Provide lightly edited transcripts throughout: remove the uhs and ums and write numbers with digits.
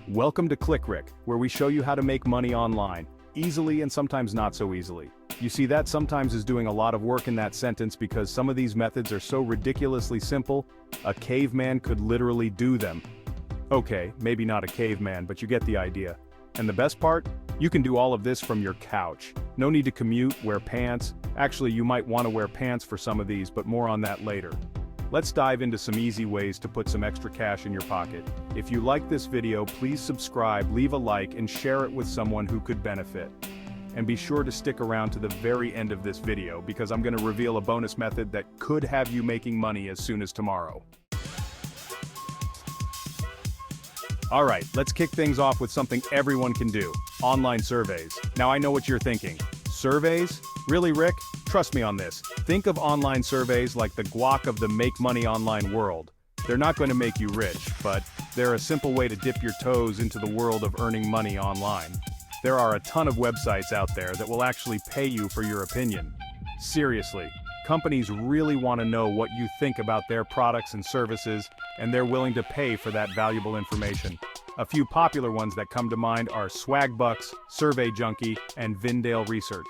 Welcome to ClickRick, where we show you how to make money online, easily and sometimes not so easily. You see, that sometimes is doing a lot of work in that sentence because some of these methods are so ridiculously simple, a caveman could literally do them. Okay, maybe not a caveman, but you get the idea. And the best part? You can do all of this from your couch. No need to commute, wear pants. Actually, you might want to wear pants for some of these, but more on that later. Let's dive into some easy ways to put some extra cash in your pocket. If you like this video, please subscribe, leave a like, and share it with someone who could benefit. And be sure to stick around to the very end of this video because I'm going to reveal a bonus method that could have you making money as soon as tomorrow. Alright, let's kick things off with something everyone can do: online surveys. Now I know what you're thinking. Surveys? Really, Rick? Trust me on this. Think of online surveys like the guac of the make money online world. They're not going to make you rich, but they're a simple way to dip your toes into the world of earning money online. There are a ton of websites out there that will actually pay you for your opinion. Seriously, companies really want to know what you think about their products and services, and they're willing to pay for that valuable information. A few popular ones that come to mind are Swagbucks, Survey Junkie, and Vindale Research.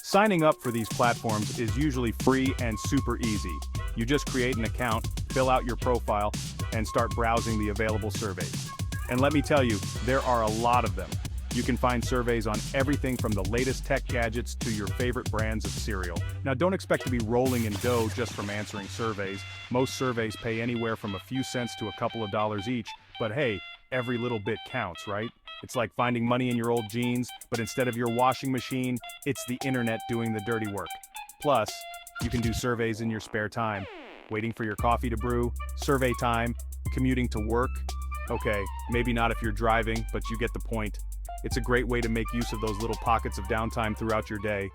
Signing up for these platforms is usually free and super easy. You just create an account, fill out your profile, and start browsing the available surveys. And let me tell you, there are a lot of them. You can find surveys on everything from the latest tech gadgets to your favorite brands of cereal. Now, don't expect to be rolling in dough just from answering surveys. Most surveys pay anywhere from a few cents to a couple of dollars each, but hey, every little bit counts, right? It's like finding money in your old jeans, but instead of your washing machine, it's the internet doing the dirty work. Plus, you can do surveys in your spare time. Waiting for your coffee to brew, survey time, commuting to work. Okay, maybe not if you're driving, but you get the point. It's a great way to make use of those little pockets of downtime throughout your day.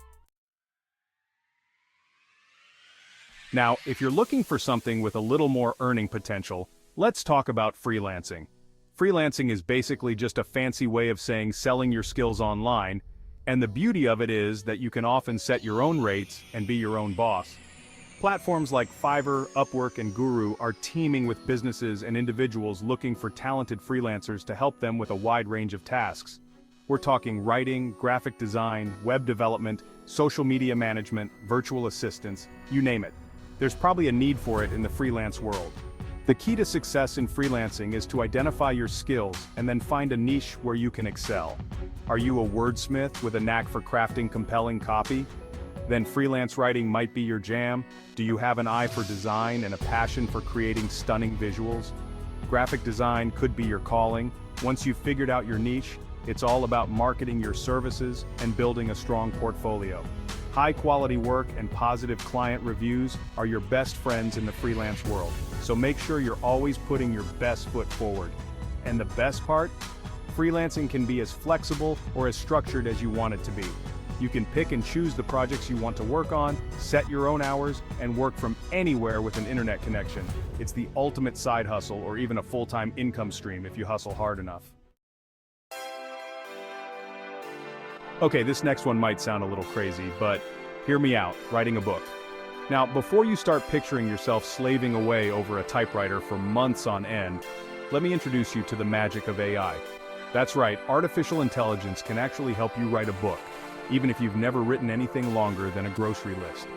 Now, if you're looking for something with a little more earning potential, let's talk about freelancing. Freelancing is basically just a fancy way of saying selling your skills online, and the beauty of it is that you can often set your own rates and be your own boss. Platforms like Fiverr, Upwork, and Guru are teeming with businesses and individuals looking for talented freelancers to help them with a wide range of tasks. We're talking writing, graphic design, web development, social media management, virtual assistants, you name it. There's probably a need for it in the freelance world. The key to success in freelancing is to identify your skills and then find a niche where you can excel. Are you a wordsmith with a knack for crafting compelling copy? Then freelance writing might be your jam. Do you have an eye for design and a passion for creating stunning visuals? Graphic design could be your calling. Once you've figured out your niche, it's all about marketing your services and building a strong portfolio. High-quality work and positive client reviews are your best friends in the freelance world, so make sure you're always putting your best foot forward. And the best part? Freelancing can be as flexible or as structured as you want it to be. You can pick and choose the projects you want to work on, set your own hours, and work from anywhere with an internet connection. It's the ultimate side hustle or even a full-time income stream if you hustle hard enough. Okay, this next one might sound a little crazy, but hear me out: writing a book. Now, before you start picturing yourself slaving away over a typewriter for months on end, let me introduce you to the magic of AI. That's right, artificial intelligence can actually help you write a book, even if you've never written anything longer than a grocery list.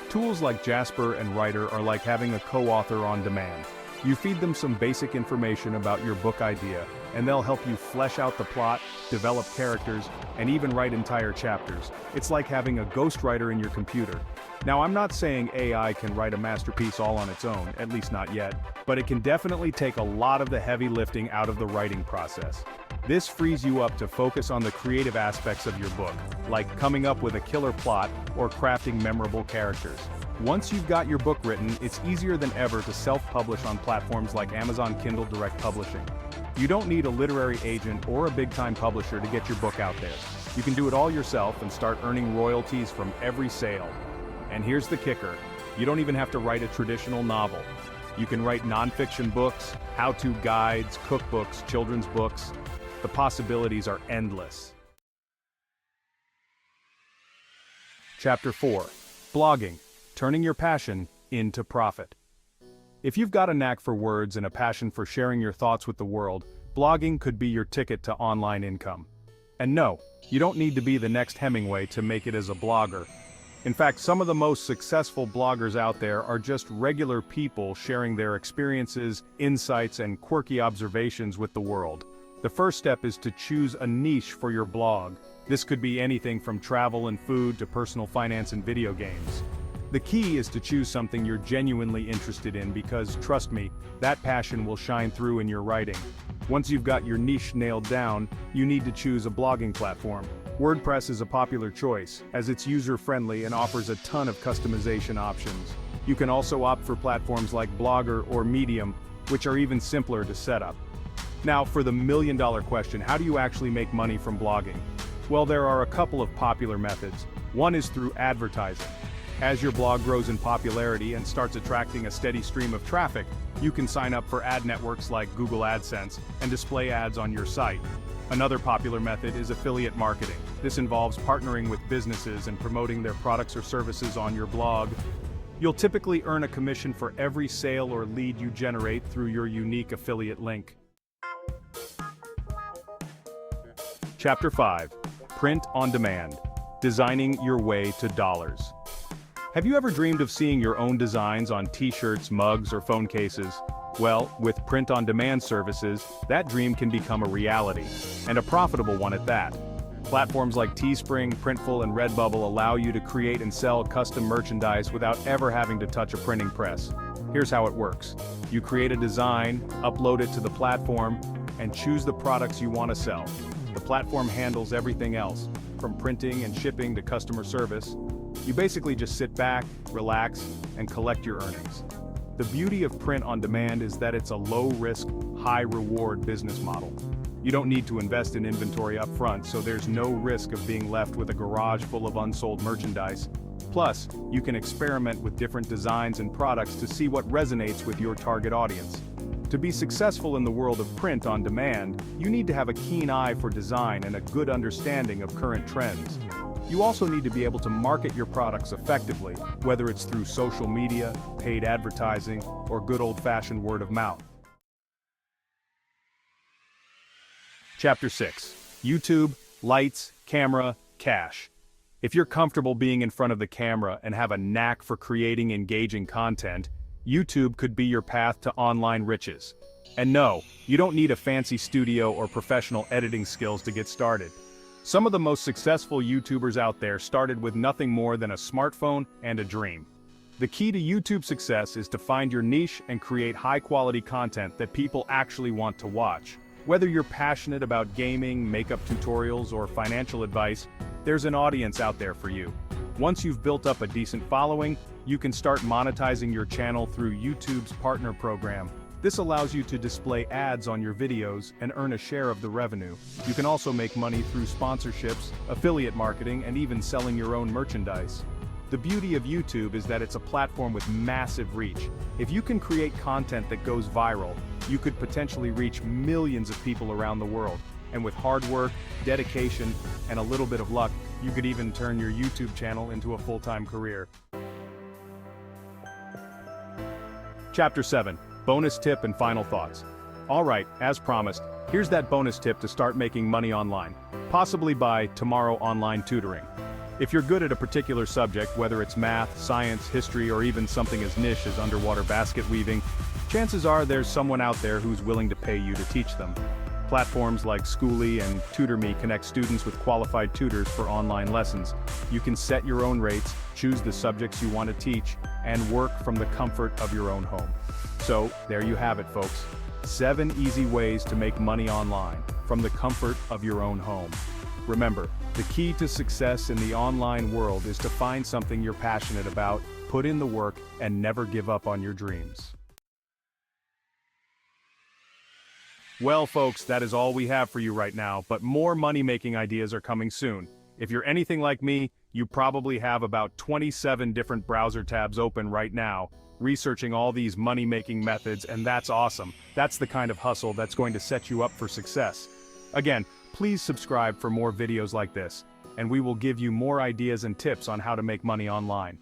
Tools like Jasper and Writer are like having a co-author on demand. You feed them some basic information about your book idea, and they'll help you flesh out the plot, develop characters, and even write entire chapters. It's like having a ghostwriter in your computer. Now, I'm not saying AI can write a masterpiece all on its own, at least not yet, but it can definitely take a lot of the heavy lifting out of the writing process. This frees you up to focus on the creative aspects of your book, like coming up with a killer plot or crafting memorable characters. Once you've got your book written, it's easier than ever to self-publish on platforms like Amazon Kindle Direct Publishing. You don't need a literary agent or a big-time publisher to get your book out there. You can do it all yourself and start earning royalties from every sale. And here's the kicker: you don't even have to write a traditional novel. You can write nonfiction books, how-to guides, cookbooks, children's books. The possibilities are endless. Chapter 4. Blogging: Turning Your Passion into Profit. If you've got a knack for words and a passion for sharing your thoughts with the world, blogging could be your ticket to online income. And no, you don't need to be the next Hemingway to make it as a blogger. In fact, some of the most successful bloggers out there are just regular people sharing their experiences, insights, and quirky observations with the world. The first step is to choose a niche for your blog. This could be anything from travel and food to personal finance and video games. The key is to choose something you're genuinely interested in because, trust me, that passion will shine through in your writing. Once you've got your niche nailed down, you need to choose a blogging platform. WordPress is a popular choice, as it's user-friendly and offers a ton of customization options. You can also opt for platforms like Blogger or Medium, which are even simpler to set up. Now, for the million-dollar question, how do you actually make money from blogging? Well, there are a couple of popular methods. One is through advertising. As your blog grows in popularity and starts attracting a steady stream of traffic, you can sign up for ad networks like Google AdSense and display ads on your site. Another popular method is affiliate marketing. This involves partnering with businesses and promoting their products or services on your blog. You'll typically earn a commission for every sale or lead you generate through your unique affiliate link. Chapter 5. Print on Demand. Designing your way to dollars. Have you ever dreamed of seeing your own designs on t-shirts, mugs, or phone cases? Well, with print-on-demand services, that dream can become a reality, and a profitable one at that. Platforms like Teespring, Printful, and Redbubble allow you to create and sell custom merchandise without ever having to touch a printing press. Here's how it works. You create a design, upload it to the platform, and choose the products you want to sell. The platform handles everything else, from printing and shipping to customer service. You basically just sit back, relax, and collect your earnings. The beauty of print on demand is that it's a low-risk, high-reward business model. You don't need to invest in inventory up front, so there's no risk of being left with a garage full of unsold merchandise. Plus, you can experiment with different designs and products to see what resonates with your target audience. To be successful in the world of print on demand, you need to have a keen eye for design and a good understanding of current trends. You also need to be able to market your products effectively, whether it's through social media, paid advertising, or good old-fashioned word of mouth. Chapter 6. YouTube, Lights, Camera, Cash. If you're comfortable being in front of the camera and have a knack for creating engaging content, YouTube could be your path to online riches. And no, you don't need a fancy studio or professional editing skills to get started. Some of the most successful YouTubers out there started with nothing more than a smartphone and a dream. The key to YouTube success is to find your niche and create high-quality content that people actually want to watch. Whether you're passionate about gaming, makeup tutorials, or financial advice, there's an audience out there for you. Once you've built up a decent following, you can start monetizing your channel through YouTube's partner program. This allows you to display ads on your videos and earn a share of the revenue. You can also make money through sponsorships, affiliate marketing, and even selling your own merchandise. The beauty of YouTube is that it's a platform with massive reach. If you can create content that goes viral, you could potentially reach millions of people around the world. And with hard work, dedication, and a little bit of luck, you could even turn your YouTube channel into a full-time career. Chapter 7. Bonus tip and final thoughts. Alright, as promised, here's that bonus tip to start making money online, possibly by tomorrow online tutoring. If you're good at a particular subject, whether it's math, science, history, or even something as niche as underwater basket weaving, chances are there's someone out there who's willing to pay you to teach them. Platforms like Schooly and TutorMe connect students with qualified tutors for online lessons. You can set your own rates, choose the subjects you want to teach, and work from the comfort of your own home. So, there you have it, folks. 7 easy ways to make money online, from the comfort of your own home. Remember, the key to success in the online world is to find something you're passionate about, put in the work, and never give up on your dreams. Well, folks, that is all we have for you right now, but more money-making ideas are coming soon. If you're anything like me, you probably have about 27 different browser tabs open right now, researching all these money-making methods, and that's awesome. That's the kind of hustle that's going to set you up for success. Again, please subscribe for more videos like this, and we will give you more ideas and tips on how to make money online.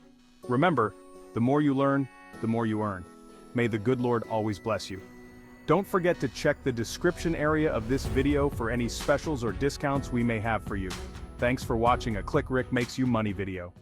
Remember, the more you learn, the more you earn. May the good Lord always bless you. Don't forget to check the description area of this video for any specials or discounts we may have for you. Thanks for watching a Click Rick Makes You Money video.